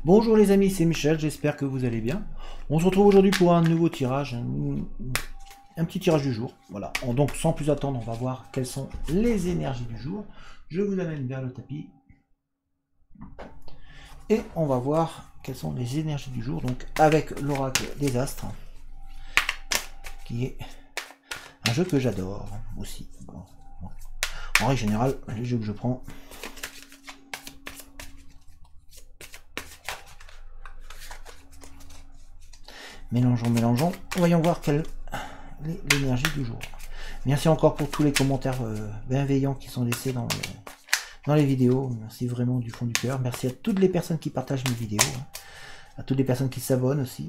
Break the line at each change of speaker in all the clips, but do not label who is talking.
Bonjour les amis, c'est Michel, j'espère que vous allez bien. On se retrouve aujourd'hui pour un nouveau tirage, un petit tirage du jour. Voilà, donc sans plus attendre, on va voir quelles sont les énergies du jour. Je vous amène vers le tapis. Et on va voir quelles sont les énergies du jour, donc avec l'oracle des astres, qui est un jeu que j'adore aussi. Bon. En règle générale, les jeux que je prends... Mélangeons. Voyons voir quelle est l'énergie du jour. Merci encore pour tous les commentaires bienveillants qui sont laissés dans les vidéos. Merci vraiment du fond du cœur. Merci à toutes les personnes qui partagent mes vidéos. À toutes les personnes qui s'abonnent aussi.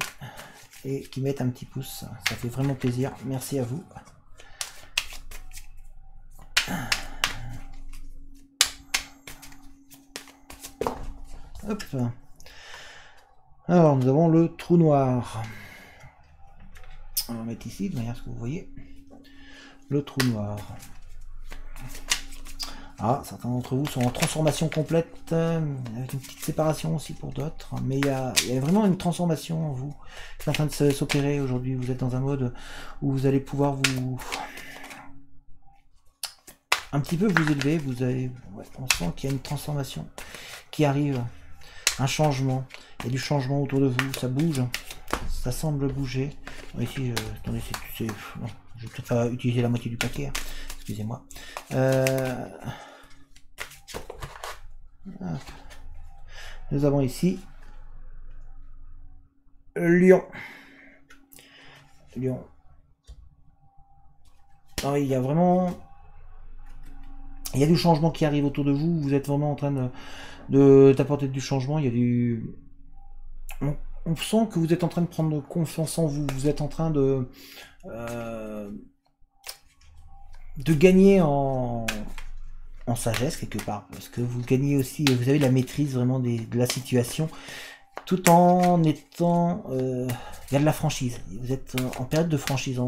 Et qui mettent un petit pouce. Ça fait vraiment plaisir. Merci à vous. Hop. Alors, nous avons le trou noir. On va mettre ici, de manière à ce que vous voyez le trou noir. Ah, certains d'entre vous sont en transformation complète, avec une petite séparation aussi pour d'autres. Mais il y a vraiment une transformation en vous qui est en train de s'opérer aujourd'hui. Vous êtes dans un mode où vous allez pouvoir vous... un petit peu vous élever. Vous avez... ouais, on sent qu'il y a une transformation qui arrive. Un changement. Il y a du changement autour de vous. Ça bouge. Ça semble bouger. Ici, attendez, non, je vais peut-être pas utiliser la moitié du paquet. Hein. Excusez-moi. Nous avons ici Lion. Lion. Alors, il y a vraiment... il y a du changement qui arrive autour de vous. Vous êtes vraiment en train d'apporter du changement. Il y a du... On sent que vous êtes en train de prendre confiance en vous. Vous êtes en train de gagner en sagesse quelque part. Parce que vous gagnez aussi, vous avez la maîtrise vraiment de la situation. Tout en étant... il y a de la franchise. Vous êtes en période de franchise.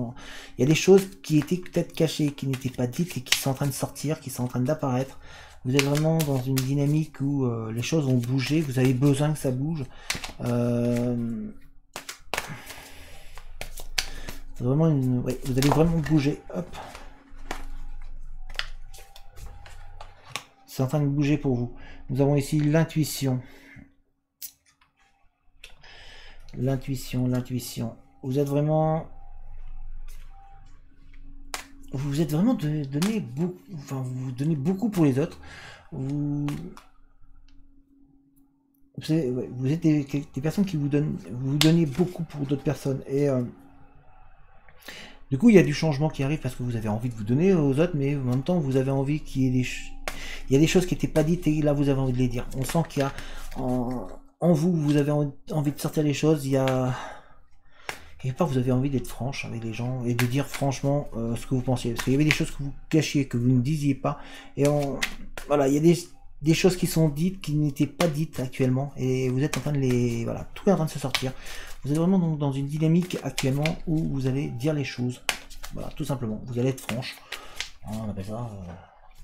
Il y a des choses qui étaient peut-être cachées, qui n'étaient pas dites et qui sont en train de sortir, qui sont en train d'apparaître. Vous êtes vraiment dans une dynamique où les choses ont bougé, vous avez besoin que ça bouge. Vraiment ouais, vous allez vraiment bouger. Hop. C'est en train de bouger pour vous. Nous avons ici l'intuition. L'intuition. Vous êtes vraiment donné beaucoup, enfin vous donnez beaucoup pour les autres. Vous êtes des personnes qui vous donnez beaucoup pour d'autres personnes et du coup il y a du changement qui arrive parce que vous avez envie de vous donner aux autres, mais en même temps vous avez envie qu'il y ait des choses qui n'étaient pas dites et là vous avez envie de les dire. On sent qu'il y a en vous, vous avez envie de sortir les choses. Il y a quelque part, vous avez envie d'être franche avec les gens et de dire franchement ce que vous pensiez. Parce qu'il y avait des choses que vous cachiez, que vous ne disiez pas. Et voilà, il y a des choses qui sont dites, qui n'étaient pas dites actuellement. Et vous êtes en train de les... Voilà, tout est en train de se sortir. Vous êtes vraiment dans une dynamique actuellement où vous allez dire les choses. Voilà, tout simplement. Vous allez être franche. On appelle ça...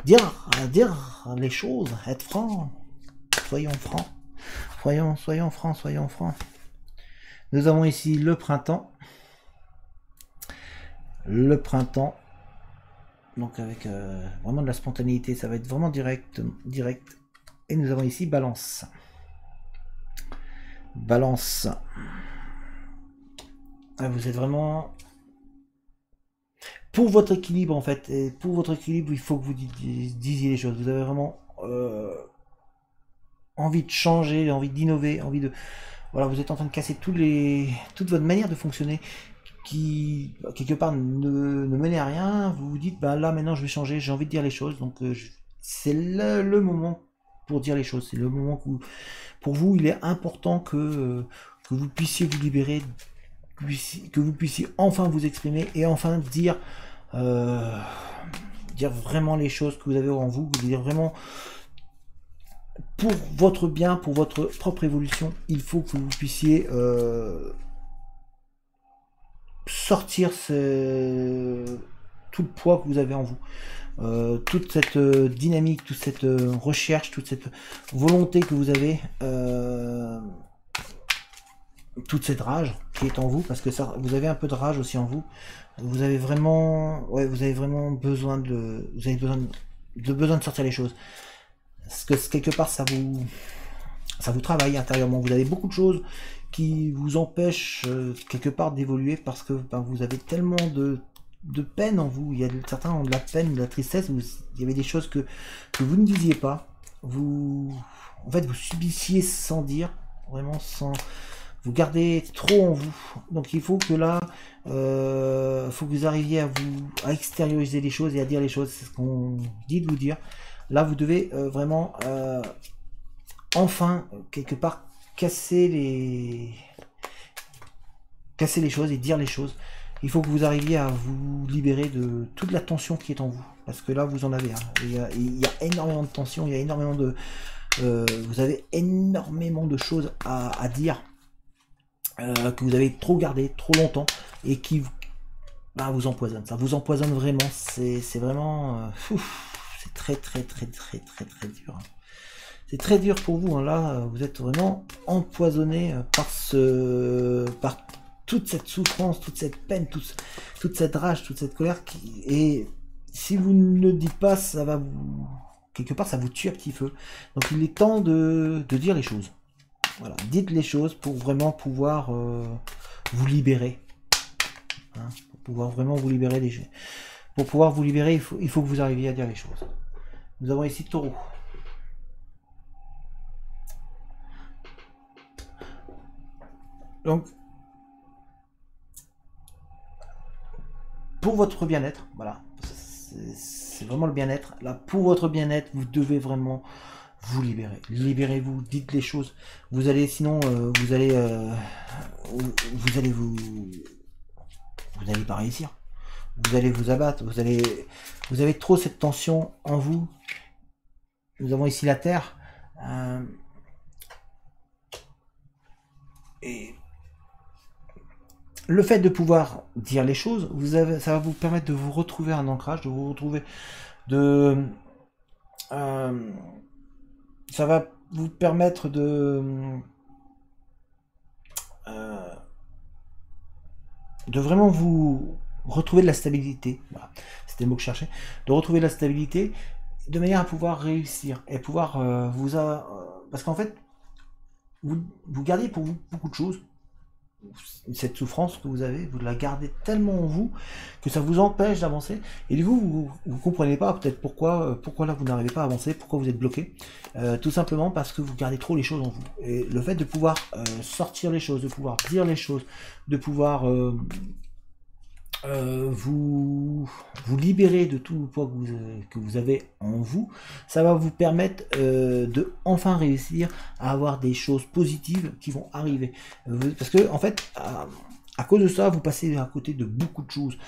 dire les choses, être franc. Soyons francs. Soyons francs. Nous avons ici le printemps. Le printemps. Donc avec vraiment de la spontanéité. Ça va être vraiment direct. Et nous avons ici balance. Balance. Vous êtes vraiment... pour votre équilibre en fait. Et pour votre équilibre, il faut que vous disiez les choses. Vous avez vraiment envie de changer, envie d'innover, envie de... Voilà, vous êtes en train de casser toute votre manière de fonctionner qui, quelque part, ne menait à rien. Vous vous dites, bah là, maintenant, je vais changer, j'ai envie de dire les choses. Donc, c'est le moment pour dire les choses. C'est le moment où, pour vous, il est important que vous puissiez vous libérer, que vous puissiez enfin vous exprimer et enfin dire vraiment les choses que vous avez en vous, dire vraiment... pour votre bien, pour votre propre évolution, il faut que vous puissiez sortir tout le poids que vous avez en vous. Toute cette dynamique, toute cette recherche, toute cette volonté que vous avez toute cette rage qui est en vous, parce que ça, vous avez un peu de rage aussi en vous. Vous avez vraiment, ouais, vous avez vraiment besoin de, vous avez besoin de sortir les choses. Parce que quelque part, ça vous travaille intérieurement. Vous avez beaucoup de choses qui vous empêchent quelque part d'évoluer parce que ben, vous avez tellement de peine en vous. Il y a certains ont de la peine, de la tristesse. Il y avait des choses que vous ne disiez pas. En fait, vous subissiez sans dire, vraiment sans. Vous gardez trop en vous. Donc il faut que là, faut que vous arriviez à extérioriser les choses et à dire les choses. C'est ce qu'on dit de vous dire. Là, vous devez vraiment enfin, quelque part, casser les choses et dire les choses. Il faut que vous arriviez à vous libérer de toute la tension qui est en vous. Parce que là, vous en avez. Hein. Il y a énormément de tension, il y a énormément de... vous avez énormément de choses à dire que vous avez trop gardé, trop longtemps, et qui vous empoisonne. Ça vous empoisonne vraiment. C'est vraiment... c'est très dur. Hein. C'est très dur pour vous, hein. Là, vous êtes vraiment empoisonné par toute cette souffrance, toute cette peine, toute cette rage, toute cette colère. Et si vous ne le dites pas, ça va vous... Quelque part, ça vous tue à petit feu. Donc il est temps de dire les choses. Voilà, dites les choses pour vraiment pouvoir vous libérer. Hein, pour pouvoir vraiment vous libérer des... Pour pouvoir vous libérer, il faut que vous arriviez à dire les choses. Nous avons ici Taureau. Donc, pour votre bien-être, voilà, c'est vraiment le bien-être. Là, pour votre bien-être, vous devez vraiment vous libérer. Libérez-vous, dites les choses. Vous allez, sinon, vous allez pas réussir. Vous allez vous abattre. Vous avez trop cette tension en vous. Nous avons ici la Terre. Et le fait de pouvoir dire les choses, ça va vous permettre de vous retrouver un ancrage, de vous retrouver ça va vous permettre de vraiment vous retrouver de la stabilité. Voilà. C'était le mot que je cherchais. De retrouver de la stabilité de manière à pouvoir réussir et pouvoir parce qu'en fait, vous gardez pour vous beaucoup de choses. Cette souffrance que vous avez, vous la gardez tellement en vous que ça vous empêche d'avancer. Et du coup, vous comprenez pas peut-être pourquoi là vous n'arrivez pas à avancer, pourquoi vous êtes bloqué. Tout simplement parce que vous gardez trop les choses en vous. Et le fait de pouvoir sortir les choses, de pouvoir dire les choses, de pouvoir vous libérer de tout le poids que vous avez en vous, ça va vous permettre de enfin réussir à avoir des choses positives qui vont arriver. Parce que en fait, à cause de ça, vous passez à côté de beaucoup de choses.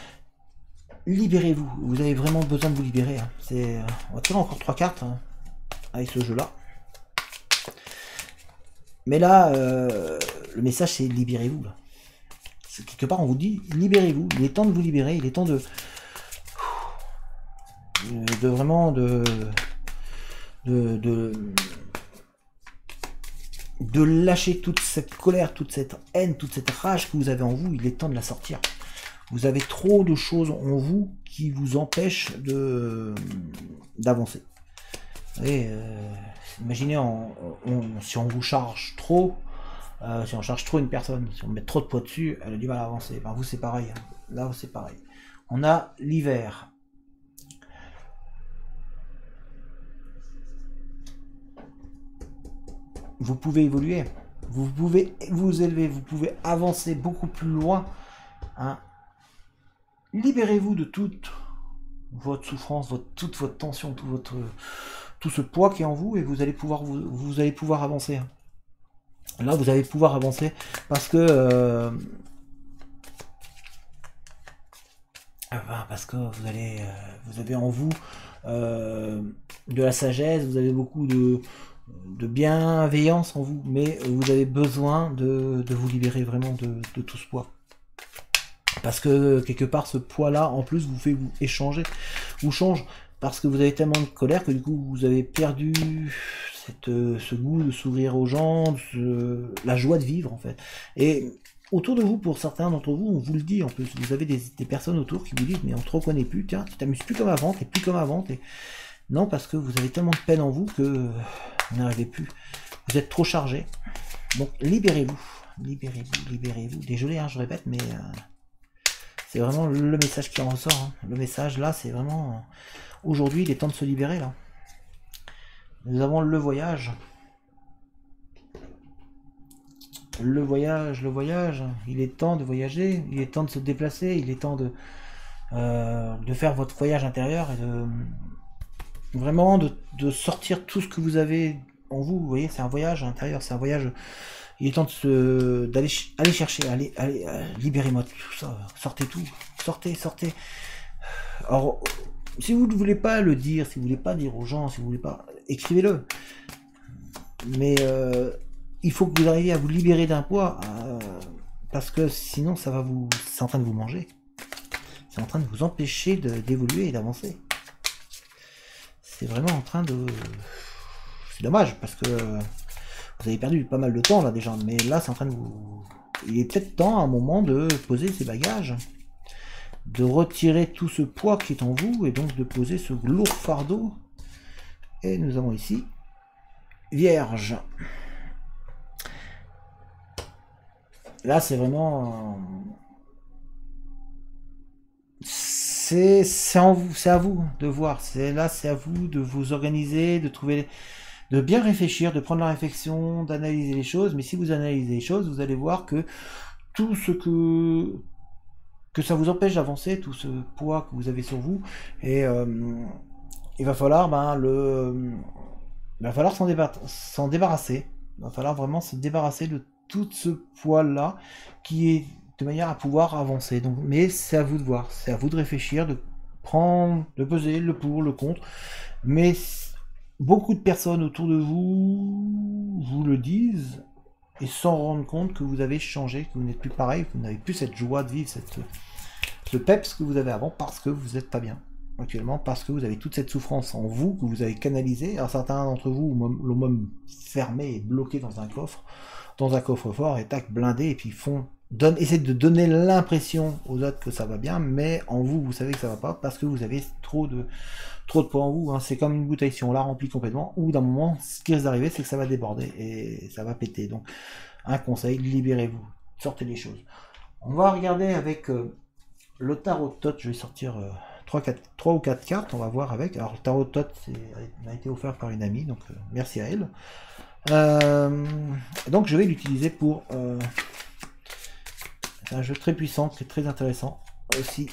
Libérez-vous, vous avez vraiment besoin de vous libérer. Hein. On va tirer encore 3 cartes hein, avec ce jeu-là. Mais là, le message c'est libérez-vous. Quelque part on vous dit libérez-vous, il est temps de vous libérer, il est temps de vraiment de lâcher toute cette colère, toute cette haine, toute cette rage que vous avez en vous. Il est temps de la sortir. Vous avez trop de choses en vous qui vous empêchent d'avancer. Imaginez si on vous charge trop. Si on charge trop une personne, si on met trop de poids dessus, elle a du mal à avancer. Ben vous c'est pareil, hein. Là c'est pareil. On a l'hiver. Vous pouvez évoluer, vous pouvez vous élever, vous pouvez avancer beaucoup plus loin. Hein. Libérez-vous de toute votre souffrance, toute votre tension, tout ce poids qui est en vous et vous allez pouvoir allez pouvoir avancer. Hein. Là, vous allez pouvoir avancer parce que vous avez en vous de la sagesse, vous avez beaucoup de bienveillance en vous, mais vous avez besoin de vous libérer vraiment de tout ce poids. Parce que quelque part, ce poids-là, en plus, vous change parce que vous avez tellement de colère que du coup, vous avez perdu ce goût de sourire aux gens, la joie de vivre en fait. Et autour de vous, pour certains d'entre vous, on vous le dit en plus, vous avez des personnes autour qui vous disent mais on te reconnaît plus, tiens, tu t'amuses plus comme avant, t'es plus comme avant, non, parce que vous avez tellement de peine en vous que vous n'arrivez plus. Vous êtes trop chargé. Donc libérez-vous. Libérez-vous, libérez-vous. Désolé, hein, je répète, mais c'est vraiment le message qui en ressort. Hein. Le message là, c'est vraiment... Aujourd'hui, il est temps de se libérer là. Nous avons le voyage. Le voyage, le voyage. Il est temps de voyager, il est temps de se déplacer, il est temps de faire votre voyage intérieur et de... Vraiment de sortir tout ce que vous avez en vous. Vous voyez, c'est un voyage intérieur, c'est un voyage. Il est temps d'aller chercher, allez, libérez-moi de tout ça, sortez tout, sortez. Alors, si vous ne voulez pas le dire, si vous ne voulez pas dire aux gens, si vous ne voulez pas, écrivez-le. Mais il faut que vous arriviez à vous libérer d'un poids, parce que sinon c'est en train de vous manger. C'est en train de vous empêcher d'évoluer et d'avancer. C'est vraiment en train de... C'est dommage, parce que vous avez perdu pas mal de temps là déjà, mais là c'est en train de vous... Il est peut-être temps à un moment de poser ses bagages, de retirer tout ce poids qui est en vous, et donc de poser ce lourd fardeau. Et nous avons ici Vierge. Là c'est vraiment... C'est à vous de voir, c'est à vous de vous organiser, de trouver, de bien réfléchir, de prendre la réflexion, d'analyser les choses. Mais si vous analysez les choses, vous allez voir que tout ce que ça vous empêche d'avancer, tout ce poids que vous avez sur vous, et il va falloir s'en débarrasser. Il va falloir vraiment se débarrasser de tout ce poids là qui est de manière à pouvoir avancer. Donc, mais c'est à vous de voir, c'est à vous de réfléchir, de peser le pour, le contre. Mais beaucoup de personnes autour de vous vous le disent et s'en rendent compte que vous avez changé, que vous n'êtes plus pareil, que vous n'avez plus cette joie de vivre, ce peps que vous avez avant, parce que vous n'êtes pas bien actuellement, parce que vous avez toute cette souffrance en vous que vous avez canalisée. Alors certains d'entre vous l'ont même fermé et bloqué dans un coffre-fort, et tac, blindé, et puis essaie de donner l'impression aux autres que ça va bien, mais en vous, vous savez que ça va pas, parce que vous avez trop de poids en vous. Hein. C'est comme une bouteille, si on la remplit complètement, ou d'un moment, ce qui risque d'arriver, c'est que ça va déborder, et ça va péter. Donc, un conseil, libérez-vous, sortez les choses. On va regarder avec le tarot de Thoth. Je vais sortir 3 ou 4 cartes, on va voir avec. Alors, le tarot de Thoth m'a été offert par une amie, donc merci à elle. Donc, je vais l'utiliser pour... c'est un jeu très puissant, très intéressant aussi.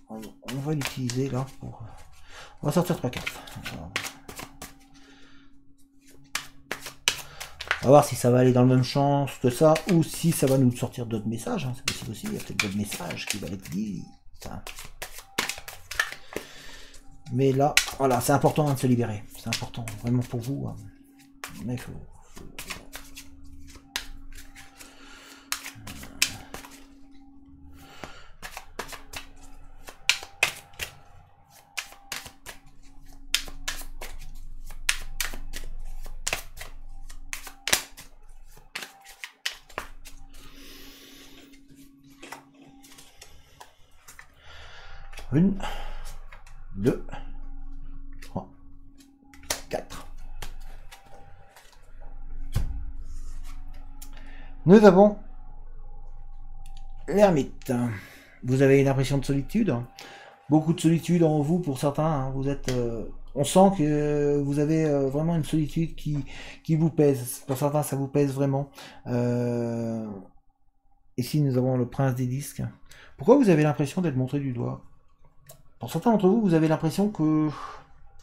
On va l'utiliser là pour... On va sortir 3 cartes. On va voir si ça va aller dans le même sens que ça, ou si ça va nous sortir d'autres messages. Hein. C'est possible aussi, il y a peut-être d'autres messages qui vont être dit. Mais là, voilà, c'est important de se libérer. C'est important, vraiment pour vous. Hein. Mais il faut... Une, 2, 3, 4. Nous avons l'ermite. Vous avez une impression de solitude, beaucoup de solitude en vous pour certains. Hein. Vous êtes, on sent que vous avez vraiment une solitude qui vous pèse. Pour certains, ça vous pèse vraiment. Ici, nous avons le prince des disques. Pourquoi vous avez l'impression d'être montré du doigt? Pour certains d'entre vous, vous avez l'impression que,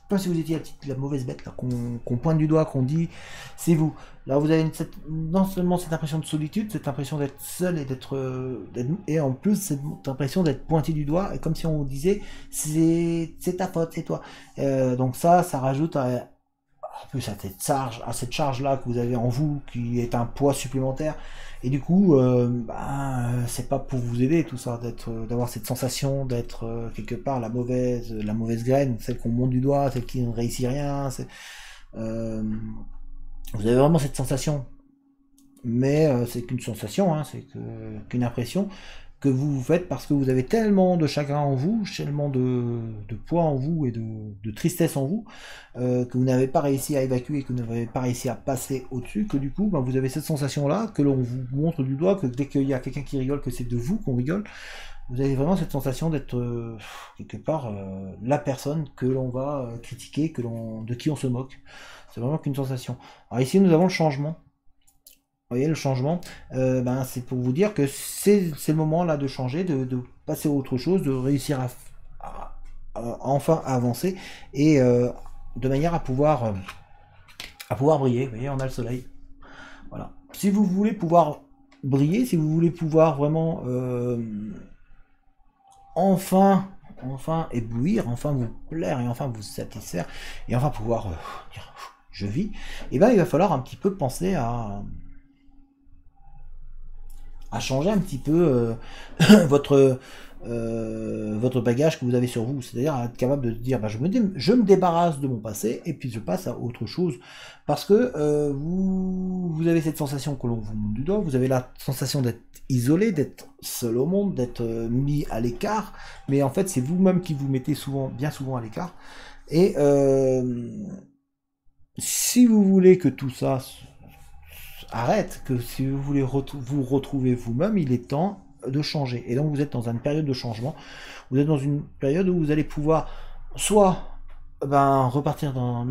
pas si vous étiez la mauvaise bête, qu'on pointe du doigt, qu'on dit c'est vous. Là, vous avez non seulement cette impression de solitude, cette impression d'être seul et en plus cette impression d'être pointé du doigt, et comme si on vous disait c'est ta faute, c'est toi. Donc ça rajoute en plus à cette charge là que vous avez en vous, qui est un poids supplémentaire. Et du coup, c'est pas pour vous aider tout ça, d'avoir cette sensation d'être quelque part la mauvaise graine, celle qu'on monte du doigt, celle qui ne réussit rien. Euh, vous avez vraiment cette sensation, mais c'est qu'une sensation, hein, c'est qu'une impression que vous vous faites parce que vous avez tellement de chagrin en vous, tellement de poids en vous et de tristesse en vous, que vous n'avez pas réussi à évacuer, que vous n'avez pas réussi à passer au-dessus, que du coup, ben, vous avez cette sensation-là, que l'on vous montre du doigt, que dès qu'il y a quelqu'un qui rigole, que c'est de vous qu'on rigole, vous avez vraiment cette sensation d'être quelque part la personne que l'on va critiquer, de qui on se moque. C'est vraiment qu'une sensation. Alors ici, nous avons le changement. Vous voyez le changement, ben, c'est pour vous dire que c'est le moment là de changer, de passer à autre chose, de réussir à enfin avancer et de manière à pouvoir briller. Vous voyez, on a le soleil. Voilà. Si vous voulez pouvoir briller, si vous voulez pouvoir vraiment enfin éblouir, enfin vous plaire et enfin vous satisfaire et enfin pouvoir dire je vis, et ben il va falloir un petit peu penser à changer un petit peu votre votre bagage que vous avez sur vous, c'est-à-dire à être capable de dire bah, je me débarrasse de mon passé et puis je passe à autre chose parce que vous avez cette sensation que l'on vous monte du doigt, vous avez la sensation d'être isolé, d'être seul au monde, d'être mis à l'écart, mais en fait c'est vous-même qui vous mettez bien souvent à l'écart et si vous voulez que tout ça arrête, que si vous voulez vous retrouver vous-même, il est temps de changer. Et donc vous êtes dans une période de changement, vous êtes dans une période où vous allez pouvoir soit repartir dans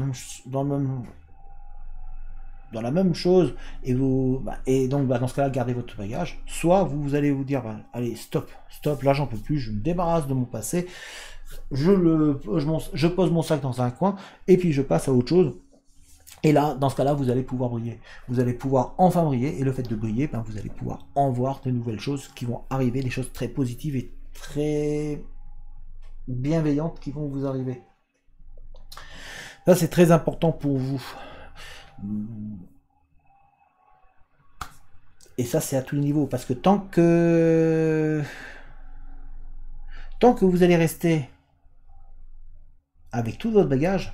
la même chose et donc dans ce cas-là garder votre bagage, soit vous allez vous dire allez stop, là j'en peux plus, je me débarrasse de mon passé, je pose mon sac dans un coin et puis je passe à autre chose. Et là, dans ce cas-là, vous allez pouvoir briller. Vous allez pouvoir enfin briller, et le fait de briller, ben, vous allez pouvoir en voir de nouvelles choses qui vont arriver, des choses très positives et très bienveillantes qui vont vous arriver. Ça, c'est très important pour vous. Et ça, c'est à tous les niveaux, parce que tant que vous allez rester avec tout votre bagage,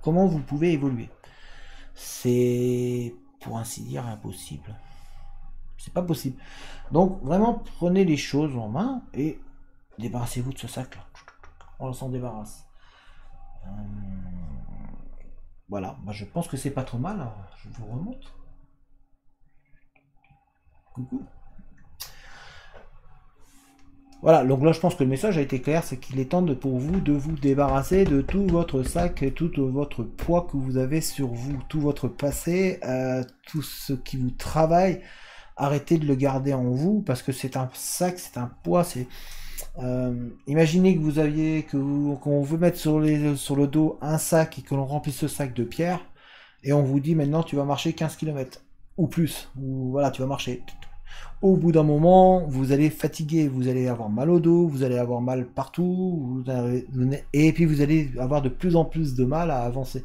comment vous pouvez évoluer? C'est, pour ainsi dire, impossible. C'est pas possible. Donc, vraiment, prenez les choses en main et débarrassez-vous de ce sac-là. On s'en débarrasse. Voilà, moi, je pense que c'est pas trop mal. Alors, je vous remonte. Coucou. Voilà, donc là je pense que le message a été clair, c'est qu'il est temps pour vous de vous débarrasser de tout votre sac, tout votre poids que vous avez sur vous, tout votre passé, tout ce qui vous travaille. Arrêtez de le garder en vous parce que c'est un sac, c'est un poids. Imaginez que vous aviez, qu'on veut mettre sur le dos un sac et que l'on remplisse ce sac de pierre et on vous dit maintenant tu vas marcher 15 km ou plus, ou voilà, tu vas marcher. Au bout d'un moment, vous allez fatiguer, vous allez avoir mal au dos, vous allez avoir mal partout, et puis vous allez avoir de plus en plus de mal à avancer.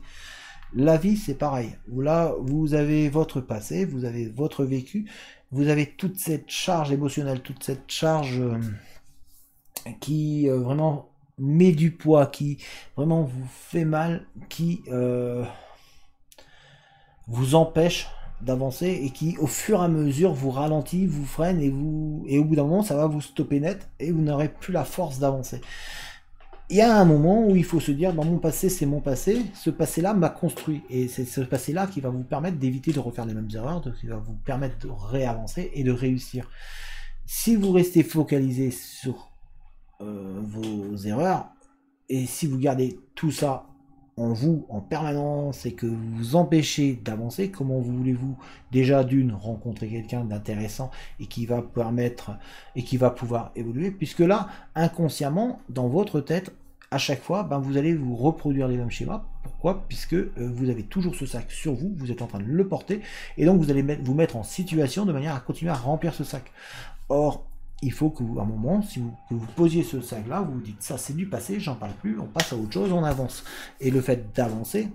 La vie, c'est pareil. Là, vous avez votre passé, vous avez votre vécu, vous avez toute cette charge émotionnelle, toute cette charge qui vraiment met du poids, qui vraiment vous fait mal, qui vous empêche d'avancer et qui au fur et à mesure vous ralentit, vous freine et au bout d'un moment ça va vous stopper net et vous n'aurez plus la force d'avancer. Il y a un moment où il faut se dire dans mon passé c'est mon passé, ce passé là m'a construit et c'est ce passé là qui va vous permettre d'éviter de refaire les mêmes erreurs, qui va vous permettre de réavancer et de réussir. Si vous restez focalisé sur vos erreurs et si vous gardez tout ça en vous en permanence et que vous vous empêchez d'avancer, comment voulez-vous déjà d'une rencontrer quelqu'un d'intéressant et qui va permettre et qui va pouvoir évoluer, puisque là inconsciemment dans votre tête à chaque fois vous allez vous reproduire les mêmes schémas. Pourquoi? Puisque vous avez toujours ce sac sur vous, vous êtes en train de le porter et donc vous allez vous mettre en situation de manière à continuer à remplir ce sac. Or il faut que vous, à un moment, si vous posiez ce sac-là, vous vous dites ça c'est du passé, j'en parle plus, on passe à autre chose, on avance. Et le fait d'avancer,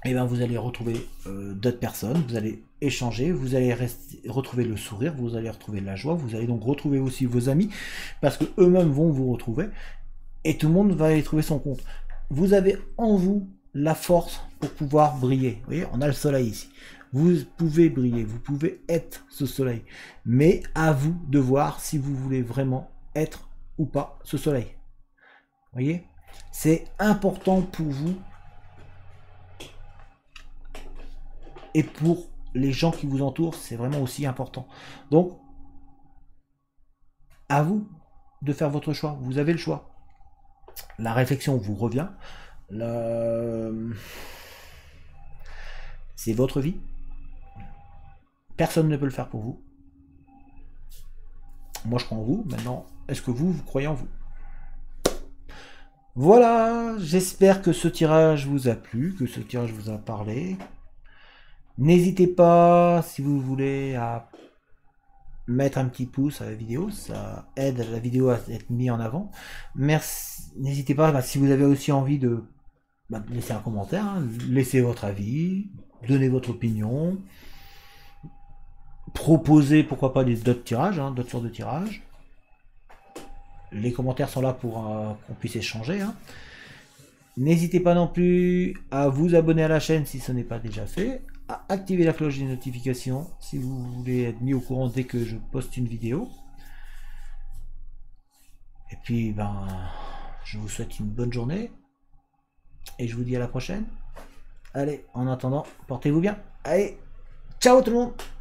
eh ben, vous allez retrouver d'autres personnes, vous allez échanger, vous allez retrouver le sourire, vous allez retrouver la joie, vous allez donc retrouver aussi vos amis, parce que eux-mêmes vont vous retrouver, et tout le monde va y trouver son compte. Vous avez en vous la force pour pouvoir briller. Vous voyez, on a le soleil ici. Vous pouvez briller, vous pouvez être ce soleil. Mais à vous de voir si vous voulez vraiment être ou pas ce soleil. Vous voyez, c'est important pour vous et pour les gens qui vous entourent, c'est vraiment aussi important. Donc, à vous de faire votre choix. Vous avez le choix. La réflexion vous revient. C'est votre vie. Personne ne peut le faire pour vous. Moi, je crois en vous. Maintenant, est-ce que vous croyez en vous? Voilà, j'espère que ce tirage vous a plu, que ce tirage vous a parlé. N'hésitez pas, si vous voulez, à mettre un petit pouce à la vidéo, ça aide la vidéo à être mise en avant. Merci. N'hésitez pas, si vous avez aussi envie de laisser un commentaire, hein, laissez votre avis, donnez votre opinion, proposez pourquoi pas d'autres tirages, hein, d'autres sortes de tirages. Les commentaires sont là pour qu'on puisse échanger. Hein. N'hésitez pas non plus à vous abonner à la chaîne si ce n'est pas déjà fait, à activer la cloche des notifications si vous voulez être mis au courant dès que je poste une vidéo. Et puis, je vous souhaite une bonne journée et je vous dis à la prochaine. Allez, en attendant, portez-vous bien. Allez, ciao tout le monde!